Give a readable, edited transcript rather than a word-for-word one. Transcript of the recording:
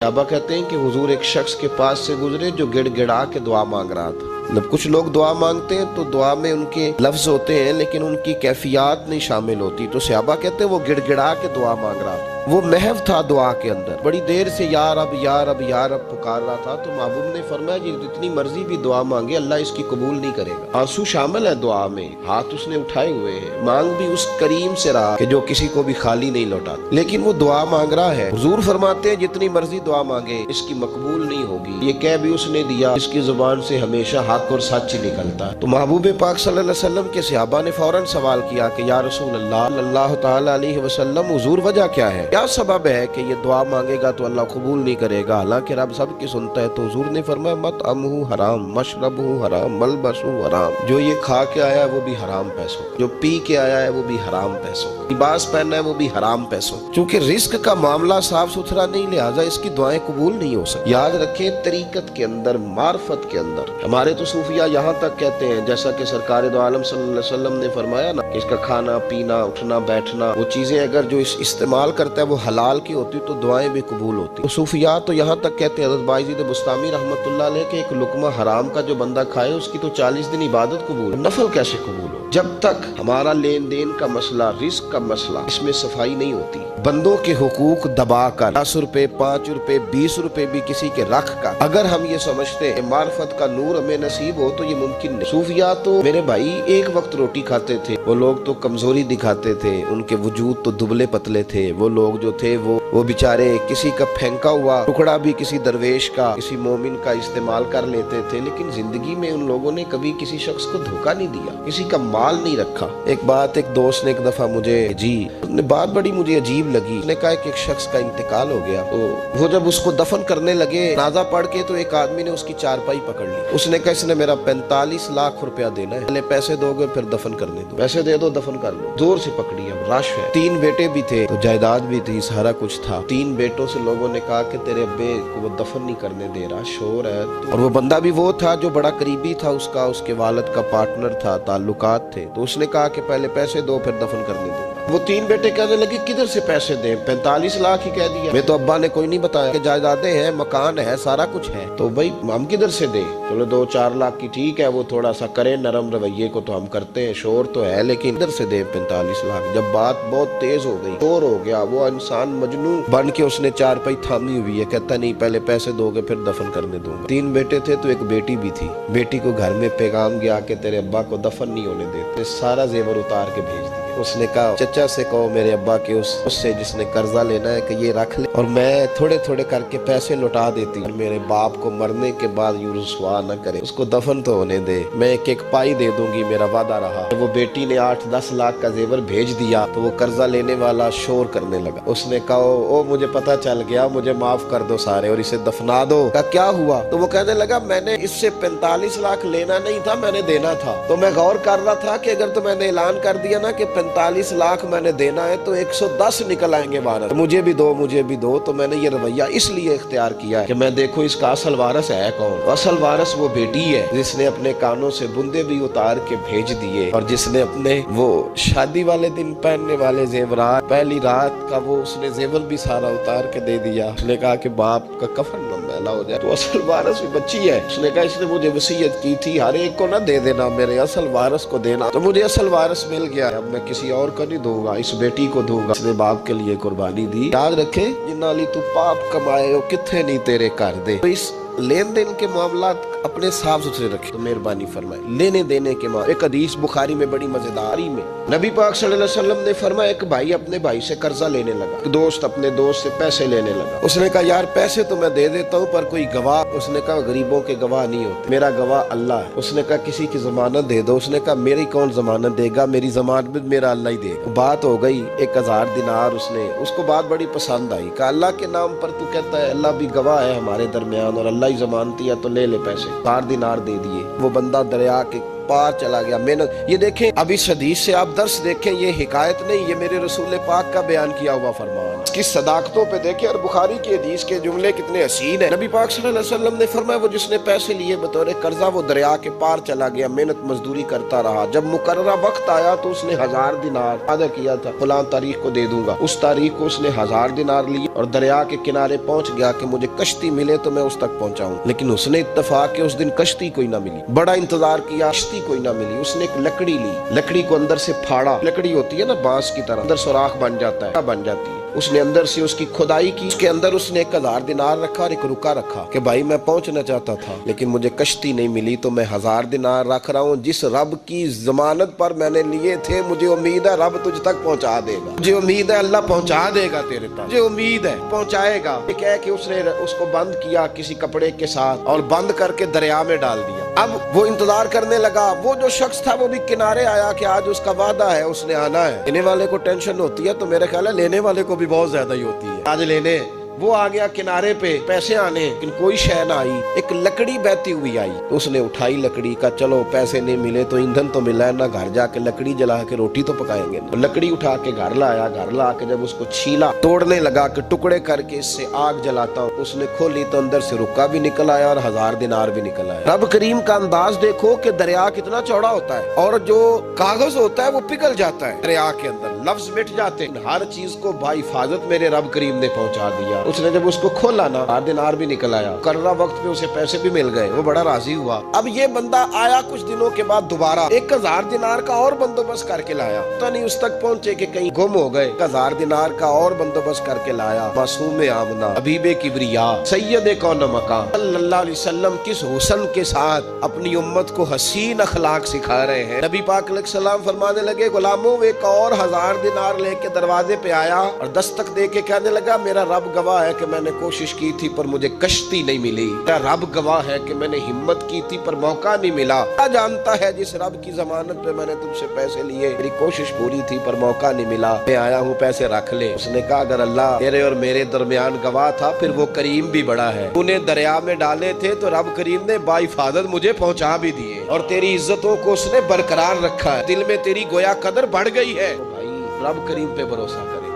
सहाबा कहते हैं कि हुजूर एक शख्स के पास से गुजरे जो गिड़गिड़ा के दुआ मांग रहा था। मतलब कुछ लोग दुआ मांगते हैं तो दुआ में उनके लफ्ज होते हैं लेकिन उनकी कैफियत नहीं शामिल होती। तो सहाबा कहते हैं वो गिड़गिड़ा के दुआ मांग रहा था, वो महव था दुआ के अंदर, बड़ी देर से या रब या रब या रब पुकार रहा था। तो महबूब ने फरमाया जी जितनी मर्जी भी दुआ मांगे अल्लाह इसकी कबूल नहीं करेगा। आंसू शामिल है दुआ में, हाथ उसने उठाए हुए हैं, मांग भी उस करीम से रहा कि जो किसी को भी खाली नहीं लौटाता, लेकिन वो दुआ मांग रहा है। हुजूर फरमाते हैं जितनी मर्जी दुआ मांगे इसकी मकबूल नहीं होगी। ये कह भी उसने दिया इसकी जुबान से हमेशा हक और सच ही निकलता है। तो महबूब पाक सल्लल्लाहु अलैहि वसल्लम के सहाबा ने फौरन सवाल किया कि या रसूल अल्लाह सल्लल्लाहु तआला अलैहि वसल्लम हुजूर वजह क्या है, क्या सबब है कि ये दुआ मांगेगा तो अल्लाह कबूल नहीं करेगा, हालांकि रब सबकी सुनता है। तो हुजूर ने फरमाया मत अमहु हराम मशरबहु हराम मलबसहु हराम, जो ये खा के आया है वो भी हराम पैसों, जो पी के आया है वो भी हराम पैसों, लिबास पहना है वो भी हराम पैसों। क्योंकि रिस्क का मामला साफ सुथरा नहीं, लिहाजा इसकी दुआएं कबूल नहीं हो सकती। याद रखें तरीकत के अंदर, मार्फत के अंदर, हमारे तो सूफिया यहाँ तक कहते हैं जैसा कि सरकार दो आलम सल्लल्लाहु अलैहि वसल्लम ने फरमाया ना कि इसका खाना पीना उठना बैठना वो चीजें अगर जो इस्तेमाल करता है वो हलाल की होती तो दुआएं भी कबूल होती। तो सूफिया तो यहाँ तक कहते हैं हज़रत बायज़ीद बुस्तामी रहमतुल्लाह अलैह के एक लुकमा हराम का जो बंदा खाए उसकी तो 40 दिन इबादत कबूल, नफल कैसे कबूल हो? जब तक हमारा लेन देन का मसला, रिस्क का मसला, इसमें सफाई नहीं होती, बंदों के हुकूक दबा कर 10 रुपए 5 रुपए 20 रुपए भी किसी के रख कर अगर हम ये समझते हैं मार्फत का नूर हमें नसीब हो तो ये मुमकिन नहीं। सूफिया तो मेरे भाई एक वक्त रोटी खाते थे, वो लोग तो कमजोरी दिखाते थे, उनके वजूद तो दुबले पतले थे। वो लोग जो थे वो बेचारे किसी का फेंका हुआ टुकड़ा भी किसी दरवेश का, किसी मोमिन का इस्तेमाल कर लेते थे, लेकिन जिंदगी में उन लोगों ने कभी किसी शख्स को धोखा नहीं दिया, किसी का माल नहीं रखा। एक बात एक दोस्त ने एक दफा मुझे बात बड़ी मुझे अजीब लगी। उसने कहा कि एक शख्स का इंतकाल हो गया, तो वो जब उसको दफन करने लगे नाजा पढ़ के तो एक आदमी ने उसकी चारपाई पकड़ ली। उसने कहा इसने मेरा 45 लाख रुपया देना है, पहले पैसे दोगे फिर दफन करने दो, पैसे दे दो दफन कर लो। जोर से पकड़ी, अब रश है। 3 बेटे भी थे तो जायदाद भी थी, सारा कुछ था। 3 बेटों से लोगों ने कहा कि तेरे अब्बे को वो दफन नहीं करने दे रहा, शोर है। और वो बंदा भी वो था जो बड़ा करीबी था उसका, उसके वालिद का पार्टनर था, ताल्लुकात थे। तो उसने कहा कि पहले पैसे दो फिर दफन करने दो। वो 3 बेटे कहने लगे किधर से पैसे दें, 45 लाख ही कह दिया। मैं तो अब्बा ने कोई नहीं बताया कि जायदादें हैं, मकान है, सारा कुछ है, तो भाई हम किधर से दें? चलो 2-4 लाख की ठीक है, वो थोड़ा सा करे नरम रवैये को तो हम करते हैं, शोर तो है, लेकिन किधर से दें 45 लाख? जब बात बहुत तेज हो गई, शोर हो गया, वो इंसान मजनू बन के उसने चारपाई थामी हुई है, कहता नहीं पहले पैसे दोगे फिर दफन करने दूंगा। 3 बेटे थे तो एक बेटी भी थी। बेटी को घर में पैगाम गया कि तेरे अब्बा को दफन नहीं होने देते, सारा जेवर उतार के भेज दिया। उसने कहा चचा से कहो मेरे अब्बा के उससे जिसने कर्जा लेना है कि ये रख ले और मैं थोड़े थोड़े करके पैसे लौटा देती हूँ, मेरे बाप को मरने के बाद यूं रुसवा न करे, उसको दफन तो होने दे, मैं एक पाई दे दूंगी, मेरा वादा रहा। वो बेटी ने 8-10 लाख का जेवर भेज दिया तो वो कर्जा लेने वाला शोर करने लगा। उसने कहा ओ मुझे पता चल गया, मुझे माफ कर दो सारे और इसे दफना दो। कहा क्या हुआ? तो वो कहने लगा मैंने इससे 45 लाख लेना नहीं था, मैंने देना था। तो मैं गौर कर रहा था कि अगर तो मैंने ऐलान कर दिया ना कि 45 लाख मैंने देना है तो 110 निकल आएंगे वारस, मुझे भी दो मुझे भी दो। तो मैंने ये रवैया इसलिए इख्तियार किया है कि मैं देखो इसका असल वारस है कौन। असल वारस वो बेटी है जिसने अपने कानों से बुंदे भी उतार के भेज दिए और जिसने अपने वो शादी वाले दिन पहनने वाले जेवरात, पहली रात का वो उसने जेवर भी सारा उतार के दे दिया। उसने कहा कि बाप का कफन न मैला हो जाए, तो असल वारस भी बच्ची है। उसने कहा इसने मुझे वसीयत की थी हर एक को ना दे देना, मेरे असल वारस को देना, तो मुझे असल वारस मिल गया। अब मैं किसी और को नहीं दूंगा, इस बेटी को दूंगा, इसने बाप के लिए कुर्बानी दी। याद रखे जिन्ना ली तू पाप कमाए हो किथे नहीं तेरे कर दे। तो इस लेन देन के मामलात अपने साफ सुथरे रखे तो मेहरबानी फरमाए। लेने देने के मामले, एक हदीस बुखारी में बड़ी मजेदारी में नबी पाक सल्लल्लाहु अलैहि वसल्लम ने फरमाया एक भाई अपने भाई से कर्जा लेने लगा, एक दोस्त अपने दोस्त से पैसे लेने लगा। उसने कहा यार पैसे तो मैं दे देता हूँ पर कोई गवाह। उसने कहा गरीबों के गवाह नहीं होते, मेरा गवाह अल्लाह है। उसने कहा किसी की जमानत दे दो। उसने कहा मेरी कौन जमानत देगा, मेरी जमानत मेरा अल्लाह ही देगा। बात हो गई 1000 दिनार। उसको बात बड़ी पसंद आई। कहा अल्लाह के नाम पर तू कहता है, अल्लाह भी गवाह है हमारे दरमियान और अल्लाह ही जमानती है, तो ले ले पैसे। 4 दिनार दे दिए। वो बंदा दरिया के पार चला गया। मेहनत ये देखें, अब इस हदीस से आप दर्स देखें, ये हिकायत नहीं, ये मेरे रसूल पाक का बयान किया हुआ फरमान। करना। इसकी सदाकतों पे देखे और बुखारी की हदीस के जुमले कितने हसीन है। नबी पाक सल्लल्लाहु अलैहि वसल्लम ने फरमाया वो जिसने पैसे लिए बतौर कर्जा वो दरिया के पार चला गया, मेहनत मजदूरी करता रहा, जब मुकर्ररा वक्त आया तो उसने 1000 दिनार वादा किया था फलां तारीख को दे दूंगा, उस तारीख को उसने 1000 दिनार लिए और दरिया के किनारे पहुंच गया कि मुझे कश्ती मिले तो मैं उस तक पहुंचाऊं। लेकिन उसने इत्तेफाक के उस दिन कश्ती कोई ना मिली, बड़ा इंतजार किया, कश्ती कोई ना मिली। उसने एक लकड़ी ली, लकड़ी को अंदर से फाड़ा, लकड़ी होती है ना बांस की तरह, अंदर सुराख बन जाता है, बन जाती है। उसने अंदर से उसकी खुदाई की, उसके अंदर उसने 1000 दिनार रखा और एक रुका रखा कि भाई मैं पहुंचना चाहता था लेकिन मुझे कश्ती नहीं मिली तो मैं 1000 दिनार रख रहा हूँ, जिस रब की जमानत पर मैंने लिए थे मुझे उम्मीद है रब तुझ तक पहुंचा देगा, मुझे उम्मीद है अल्लाह पहुंचा देगा तेरे तक, मुझे उम्मीद है पहुंचाएगा। एक है कि उसने उसको बंद किया किसी कपड़े के साथ और बंद करके दरिया में डाल दिया। अब वो इंतजार करने लगा, वो जो शख्स था वो भी किनारे आया कि आज उसका वादा है, उसने आना है। लेने वाले को टेंशन होती है तो मेरे ख्याल है लेने वाले को भी बहुत ज्यादा ही होती है। आज लेने वो आ गया किनारे पे, पैसे आने, लेकिन कोई शय ना आई। एक लकड़ी बहती हुई आई तो उसने उठाई लकड़ी का, चलो पैसे नहीं मिले तो ईंधन तो मिला है ना, घर जाके लकड़ी जला के रोटी तो पकाएंगे। तो लकड़ी उठा के घर लाया, घर ला के जब उसको छीला, तोड़ने लगा कि टुकड़े करके इससे आग जलाता हूँ, उसने खोली तो अंदर से रुक्का भी निकल आया और 1000 दिनार भी निकल आया। रब करीम का अंदाज देखो कि दरिया कितना चौड़ा होता है और जो कागज होता है वो पिघल जाता है दरिया के अंदर, लफ्ज मिट जाते हैं। हर चीज को बाहिफाजत मेरे रब करीम ने पहुंचा दिया। उसने जब उसको खोला ना 1000 दिनार भी निकल आया, कर्रा वक्त पे उसे पैसे भी मिल गए, वो बड़ा राजी हुआ। अब ये बंदा आया कुछ दिनों के बाद दोबारा 1000 दिनार का और बंदोबस्त करके लाया, तो नहीं उस तक पहुंचे कि कहीं गुम हो गए। 1000 दिनार का और बंदोबस्त करके लाया। मासूम आमना हबीबे किबरिया सैयद कौन मका सल्लल्लाहु अलैहि वसल्लम किस हुस्न के साथ अपनी उम्मत को हसीन अखलाक सिखा रहे हैं। नबी पाक अलैहिस्सलाम फरमाने लगे गुलामों एक और 1000 दिनार लेके दरवाजे पे आया और दस्तक दे के कहने लगा मेरा रब गवाह है कि मैंने कोशिश की थी पर मुझे कश्ती नहीं मिली, मेरा रब गवाह है कि मैंने हिम्मत की थी पर मौका नहीं मिला। क्या जानता है जिस रब की जमानत पे मैंने तुमसे पैसे लिए, मेरी कोशिश पूरी थी पर मौका नहीं मिला, मैं आया हूँ पैसे रख ले। उसने कहा अगर अल्लाह तेरे और मेरे दरमियान गवाह था फिर वो करीम भी बड़ा है, तूने दरिया में डाले थे तो रब करीम ने बाहिफाजत मुझे पहुंचा भी दिए और तेरी इज्जतों को उसने बरकरार रखा है, दिल में तेरी गोया कदर बढ़ गई है। तो भाई रब करीम पे भरोसा करे।